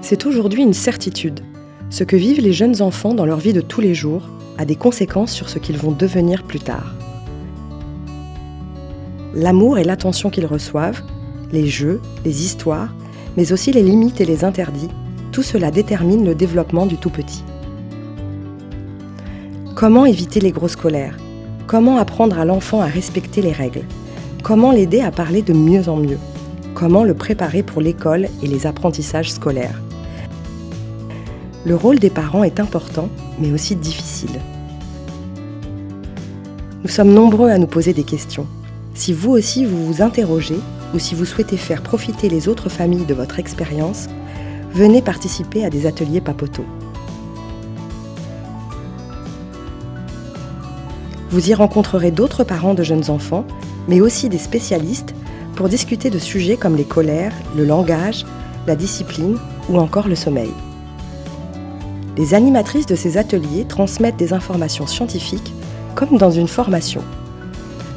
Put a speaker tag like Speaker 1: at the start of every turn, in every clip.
Speaker 1: C'est aujourd'hui une certitude. Ce que vivent les jeunes enfants dans leur vie de tous les jours a des conséquences sur ce qu'ils vont devenir plus tard. L'amour et l'attention qu'ils reçoivent, les jeux, les histoires, mais aussi les limites et les interdits, tout cela détermine le développement du tout petit. Comment éviter les grosses colères ? Comment apprendre à l'enfant à respecter les règles ? Comment l'aider à parler de mieux en mieux ? Comment le préparer pour l'école et les apprentissages scolaires ? Le rôle des parents est important, mais aussi difficile. Nous sommes nombreux à nous poser des questions. Si vous aussi vous vous interrogez, ou si vous souhaitez faire profiter les autres familles de votre expérience, venez participer à des ateliers Papoto. Vous y rencontrerez d'autres parents de jeunes enfants, mais aussi des spécialistes pour discuter de sujets comme les colères, le langage, la discipline ou encore le sommeil. Les animatrices de ces ateliers transmettent des informations scientifiques comme dans une formation.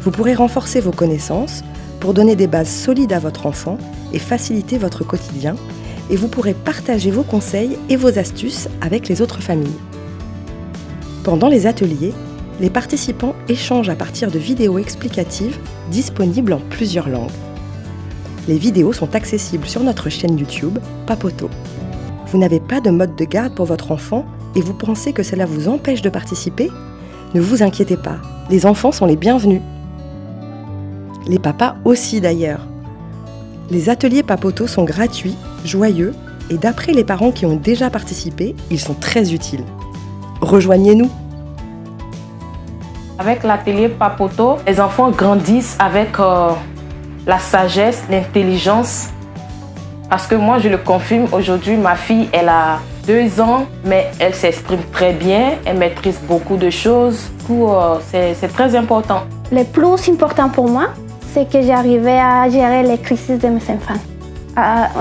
Speaker 1: Vous pourrez renforcer vos connaissances pour donner des bases solides à votre enfant et faciliter votre quotidien, et vous pourrez partager vos conseils et vos astuces avec les autres familles. Pendant les ateliers, les participants échangent à partir de vidéos explicatives disponibles en plusieurs langues. Les vidéos sont accessibles sur notre chaîne YouTube Papoto. Vous n'avez pas de mode de garde pour votre enfant et vous pensez que cela vous empêche de participer ? Ne vous inquiétez pas, les enfants sont les bienvenus. Les papas aussi d'ailleurs. Les ateliers Papoto sont gratuits, joyeux et d'après les parents qui ont déjà participé, ils sont très utiles. Rejoignez-nous!
Speaker 2: Avec l'atelier Papoto, les enfants grandissent avec la sagesse, l'intelligence. Parce que moi, je le confirme, aujourd'hui, ma fille, elle a 2 ans, mais elle s'exprime très bien, elle maîtrise beaucoup de choses. Du coup, c'est très important.
Speaker 3: Le plus important pour moi, c'est que j'arrivais à gérer les crises de mes enfants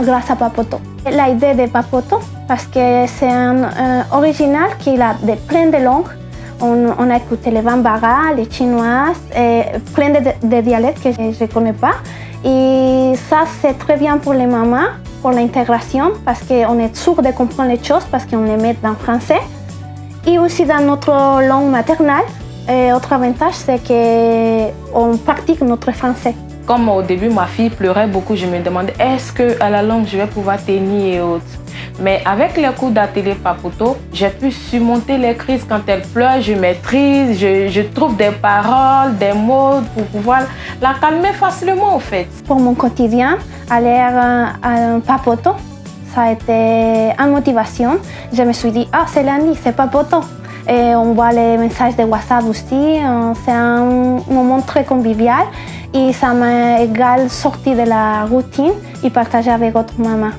Speaker 3: grâce à Papoto. L'idée de Papoto, parce que c'est un original qui a plein de langues. On a écouté les Bambara, les Chinoises, et plein de dialectes que je ne connais pas. Et ça, c'est très bien pour les mamans, pour l'intégration, parce qu'on est sûr de comprendre les choses, parce qu'on les met en français. Et aussi dans notre langue maternelle. Et autre avantage, c'est qu'on pratique notre français.
Speaker 2: Comme au début, ma fille pleurait beaucoup, je me demandais est-ce qu'à la langue, je vais pouvoir tenir et autres. Mais avec les cours d'atelier Papoto, j'ai pu surmonter les crises quand elle pleure, je maîtrise, je trouve des paroles, des mots pour pouvoir la calmer facilement en fait.
Speaker 3: Pour mon quotidien, aller à Papoto, ça a été une motivation. Je me suis dit, c'est lundi, c'est Papoto. Et on voit les messages de WhatsApp aussi, c'est un moment très convivial et ça m'a égal sortir de la routine et partager avec votre maman.